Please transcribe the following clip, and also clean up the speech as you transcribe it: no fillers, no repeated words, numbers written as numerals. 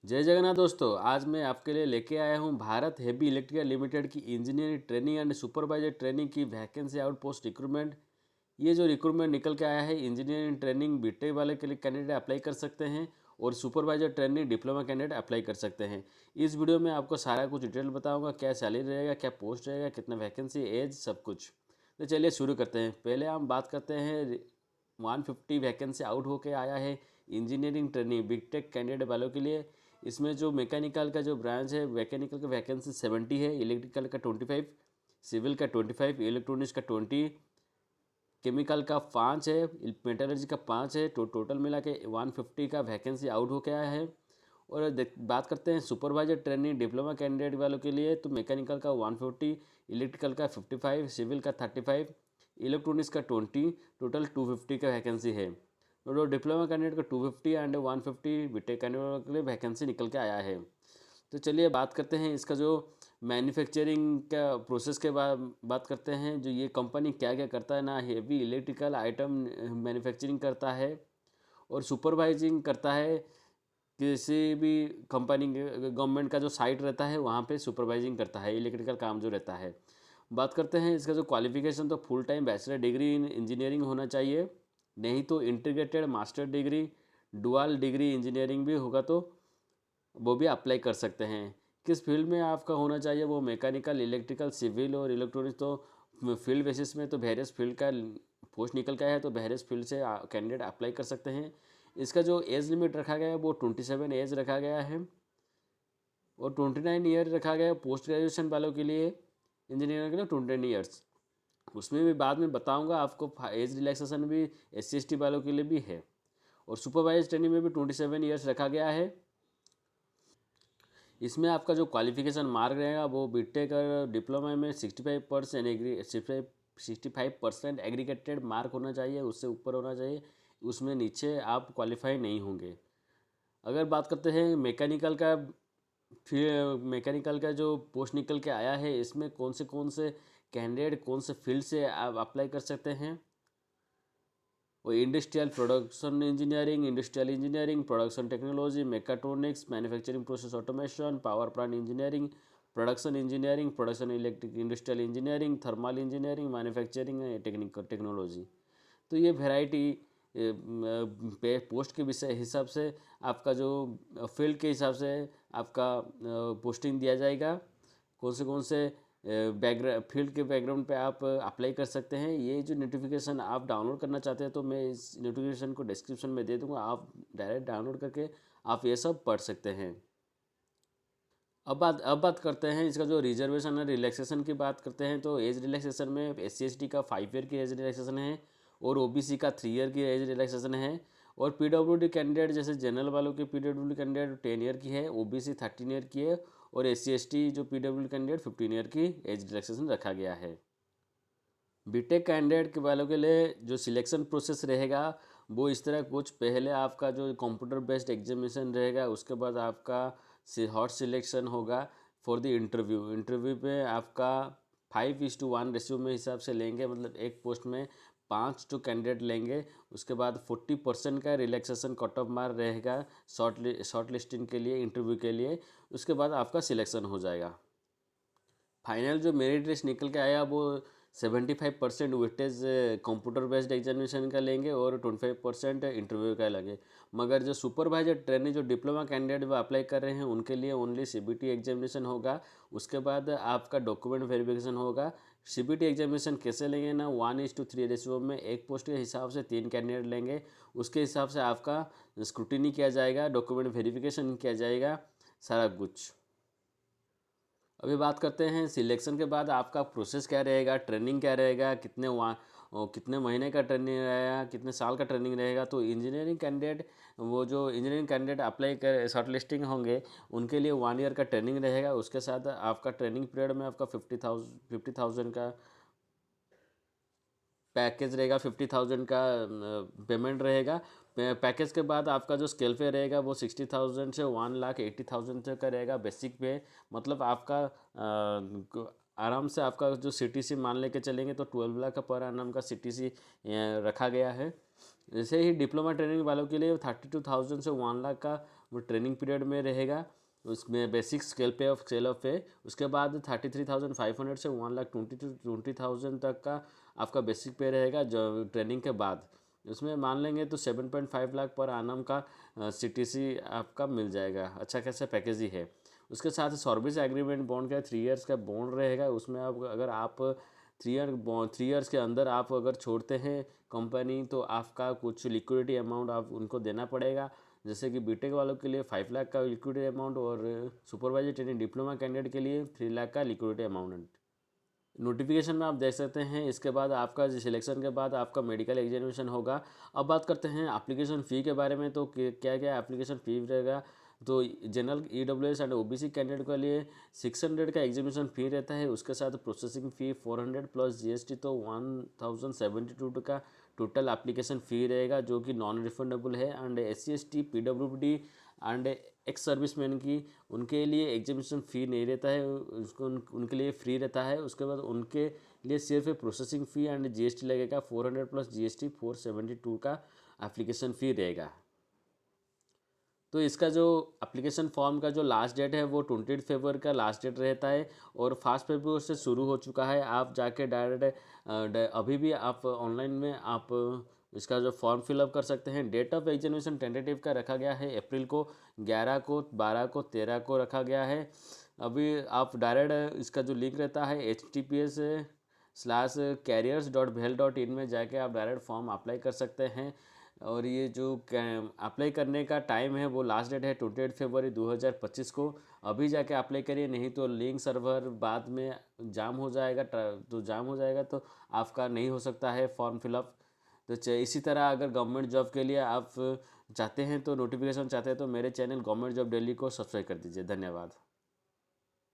जय जगन्नाथ दोस्तों। आज मैं आपके लिए लेके आया हूँ भारत हेवी इलेक्ट्रिकल लिमिटेड की engineering training and supervisor training की वैकेंसी आउट पोस्ट रिक्रूटमेंट। ये जो रिक्रूटमेंट निकल के आया है, इंजीनियरिंग ट्रेनिंग बीटेक वाले के लिए कैंडिडेट अप्लाई कर सकते हैं और supervisor training diploma candidate apply कर सकते हैं। इस वीडियो में आपको सारा कुछ डिटेल बताऊंगा, क्या सैलरी रहेगा, क्या पोस्ट रहेगा, कितना वैकेंसी, एज, सब कुछ। तो चलिए शुरू करते हैं। पहले हम बात करते हैं 150 वैकेंसी आउट होके आया है इंजीनियरिंग ट्रेनिंग बीटेक कैंडिडेट वालों के लिए। इसमें जो मैकेनिकल का जो ब्रांच है, मैकेनिकल का वैकेंसी 70 है, इलेक्ट्रिकल का 25, सिविल का 25, इलेक्ट्रॉनिक्स का 20, केमिकल का 5 है, मेटलर्जी का 5 है। टोटल मिला के 150 का वैकेंसी आउट हो गया है। और बात करते हैं सुपरवाइजर ट्रेनिंग डिप्लोमा कैंडिडेट वालों के लिए, तो मैकेनिकल का 140, इलेक्ट्रिकल का 55, सिविल का 35, इलेक्ट्रॉनिक्स का 20, टोटल 250 का वैकेंसी है। तो डिप्लोमा कैंडिडेट का 250 एंड 150 बीटेक कैंडिडेट के लिए वैकेंसी निकल के आया है। तो चलिए बात करते हैं इसका जो मैन्युफैक्चरिंग का प्रोसेस के बाद बात करते हैं। जो ये कंपनी क्या क्या करता है ना, हेवी इलेक्ट्रिकल आइटम मैन्युफैक्चरिंग करता है और सुपरवाइजिंग करता है। किसी भी कंपनी गवर्नमेंट का जो साइट रहता है वहाँ पे सुपरवाइजिंग करता है, इलेक्ट्रिकल काम जो रहता है। बात करते हैं इसका जो क्वालिफिकेशन, तो full time bachelor degree in engineering होना चाहिए, नहीं तो integrated master degree, dual degree engineering भी होगा तो वो भी अप्लाई कर सकते हैं। किस फील्ड में आपका होना चाहिए, वो मैकेनिकल, इलेक्ट्रिकल, सिविल और इलेक्ट्रॉनिक्स। तो फील्ड बेसिस में तो वेरियस फील्ड का पोस्ट निकल के आया है, तो वेरियस फील्ड से कैंडिडेट अप्लाई कर सकते हैं। इसका जो एज लिमिट रखा गया है वो 27 एज रखा गया है और 29 ईयर रखा गया है पोस्ट ग्रेजुएशन वालों के लिए। इंजीनियरिंग के लिए 29 ईयर्स, उसमें भी बाद में बताऊंगा आपको। एज रिलैक्सेशन भी SC ST वालों के लिए भी है। और सुपरवाइज ट्रेनिंग में भी 27 ईयर्स रखा गया है। इसमें आपका जो क्वालिफिकेशन मार्क रहेगा वो बीटेक और डिप्लोमा में 65% एग्रीगेटेड मार्क होना चाहिए, उससे ऊपर होना चाहिए। उसमें नीचे आप क्वालिफाई नहीं होंगे। अगर बात करते हैं मैकेनिकल का, फिर मैकेनिकल का जो पोस्ट निकल के आया है, इसमें कौन से कैंडिडेट कौन से फील्ड से आप अप्लाई कर सकते हैं। वो industrial production engineering, industrial engineering, production technology, mechatronics, manufacturing process automation, power plant engineering, production engineering, production electric industrial engineering, thermal engineering, manufacturing technical technology. तो ये वेराइटी पे पोस्ट के विषय हिसाब से आपका जो फील्ड के हिसाब से आपका पोस्टिंग दिया जाएगा। कौन से बैकग्राउंड फील्ड के बैकग्राउंड पे आप अप्लाई कर सकते हैं। ये जो नोटिफिकेशन आप डाउनलोड करना चाहते हैं तो मैं इस नोटिफिकेशन को डिस्क्रिप्शन में दे दूंगा, आप डायरेक्ट डाउनलोड करके आप ये सब पढ़ सकते हैं। अब बात करते हैं इसका जो रिजर्वेशन है, रिलैक्सेशन की बात करते हैं। तो एज रिलैक्सेशन में SC ST का 5 ईयर की एज रिलैक्सेशन है और OBC का 3 ईयर की एज रिलैक्सेशन है। और PWD कैंडिडेट जैसे जनरल वालों की PWD कैंडिडेट 10 ईयर की है, OBC 13 ईयर की है और SC ST जो PWD कैंडिडेट 15 ईयर की एज रिलैक्सेशन रखा गया है। बीटेक कैंडिडेट के वालों के लिए जो सिलेक्शन प्रोसेस रहेगा वो इस तरह, कुछ पहले आपका जो कंप्यूटर बेस्ड एग्जामिनेशन रहेगा, उसके बाद आपका हॉट सिलेक्शन होगा फॉर द इंटरव्यू। इंटरव्यू पे आपका 5:1 रेशियो में हिसाब से लेंगे, मतलब एक पोस्ट में 5 तो कैंडिडेट लेंगे। उसके बाद 40% का रिलैक्सेशन कट ऑफ मार्क रहेगा शॉर्ट लिस्टिंग के लिए, इंटरव्यू के लिए। उसके बाद आपका सिलेक्शन हो जाएगा। फाइनल जो मेरिट लिस्ट निकल के आया वो 75% वेटेज कंप्यूटर बेस्ड एग्जामिनेशन का लेंगे और 25% इंटरव्यू का लेंगे। मगर जो सुपरवाइजर ट्रेनिंग जो डिप्लोमा कैंडिडेट वो अप्लाई कर रहे हैं उनके लिए ओनली CBT एग्जामिनेशन होगा। उसके बाद आपका डॉक्यूमेंट वेरिफिकेशन होगा। CBT एग्जामिनेशन कैसे लेंगे ना, 1:3 रेशियो में एक पोस्ट के हिसाब से 3 कैंडिडेट लेंगे। उसके हिसाब से आपका स्क्रूटिनी किया जाएगा, डॉक्यूमेंट वेरिफिकेशन किया जाएगा, सारा कुछ। अभी बात करते हैं सिलेक्शन के बाद आपका प्रोसेस क्या रहेगा, ट्रेनिंग क्या रहेगा, कितने महीने का ट्रेनिंग रहेगा, कितने साल का ट्रेनिंग रहेगा। तो इंजीनियरिंग कैंडिडेट, वो जो इंजीनियरिंग कैंडिडेट अप्लाई कर शॉर्ट लिस्टिंग होंगे उनके लिए 1 ईयर का ट्रेनिंग रहेगा। उसके साथ आपका ट्रेनिंग पीरियड में आपका 50,000 का पैकेज रहेगा, 50,000 का पेमेंट रहेगा। पैकेज के बाद आपका जो स्केल पे रहेगा वो 60,000 से 1,80,000 तक का रहेगा बेसिक पे। मतलब आपका आराम से आपका जो CTC मान लेके चलेंगे तो 12 लाख का पर annum का CTC रखा गया है। जैसे ही डिप्लोमा ट्रेनिंग वालों के लिए 32,000 से 1 लाख का वो ट्रेनिंग पीरियड में रहेगा। उसमें बेसिक स्केल ऑफ पे उसके बाद 33,500 से 1,20,000 तक का आपका बेसिक पे रहेगा जो ट्रेनिंग के बाद। उसमें मान लेंगे तो 7.5 लाख पर आनम का CTC आपका मिल जाएगा। अच्छा खासा पैकेज ही है। उसके साथ सर्विस एग्रीमेंट बॉन्ड का 3 इयर्स का बॉन्ड रहेगा। उसमें आप अगर आप 3 इयर्स के अंदर आप अगर छोड़ते हैं कंपनी तो आपका कुछ लिक्विडिटी अमाउंट आप उनको देना पड़ेगा। जैसे कि बीटेक वालों के लिए 5 लाख का लिक्विडिटी अमाउंट और सुपरवाइजर ट्रेनिंग डिप्लोमा कैंडिडेट के लिए 3 लाख का लिक्विडिटी अमाउंट। नोटिफिकेशन में आप देख सकते हैं। इसके बाद आपका सिलेक्शन के बाद आपका मेडिकल एग्जामिनेशन होगा। अब बात करते हैं एप्लीकेशन फ़ी के बारे में। तो क्या क्या एप्लीकेशन फ़ी रहेगा। तो general EWS and OBC candidate के लिए 600 का एग्जामिनेशन फ़ी रहता है। उसके साथ प्रोसेसिंग फ़ी 400 प्लस GST तो 1072 का टोटल एप्लीकेशन फ़ी रहेगा जो कि नॉन रिफंडेबल है। And SC ST PWD and ex serviceman की उनके लिए एग्जामिनेशन फ़ी नहीं रहता है, उसको उनके लिए फ्री रहता है। उसके बाद उनके लिए सिर्फ प्रोसेसिंग फ़ी एंड GST लगेगा। 400 प्लस GST 472 का एप्लीकेशन फ़ी रहेगा। तो इसका जो एप्लीकेशन फॉर्म का जो लास्ट डेट है वो 28 फरवरी का लास्ट डेट रहता है और 5 फरवरी से शुरू हो चुका है। आप जाके डायरेक्ट अभी भी आप ऑनलाइन में आप इसका जो फॉर्म फिलअप कर सकते हैं। डेट ऑफ एग्जामिनेशन टेंटेटिव का रखा गया है अप्रैल को, 11 को, 12 को, 13 को रखा गया है। अभी आप डायरेक्ट इसका जो लिंक रहता है https:/careers.bhel.in में जाके आप डायरेक्ट फॉर्म अप्लाई कर सकते हैं। और ये जो अप्लाई करने का टाइम है वो लास्ट डेट है 28 फरवरी 2025 को। अभी जाके अप्लाई करिए, नहीं तो लिंक सर्वर बाद में जाम हो जाएगा। तो आपका नहीं हो सकता है फॉर्म फिलअप। तो इसी तरह अगर गवर्नमेंट जॉब के लिए आप चाहते हैं तो नोटिफिकेशन चाहते हैं तो मेरे चैनल गवर्नमेंट जॉब दिल्ली को सब्सक्राइब कर दीजिए। धन्यवाद।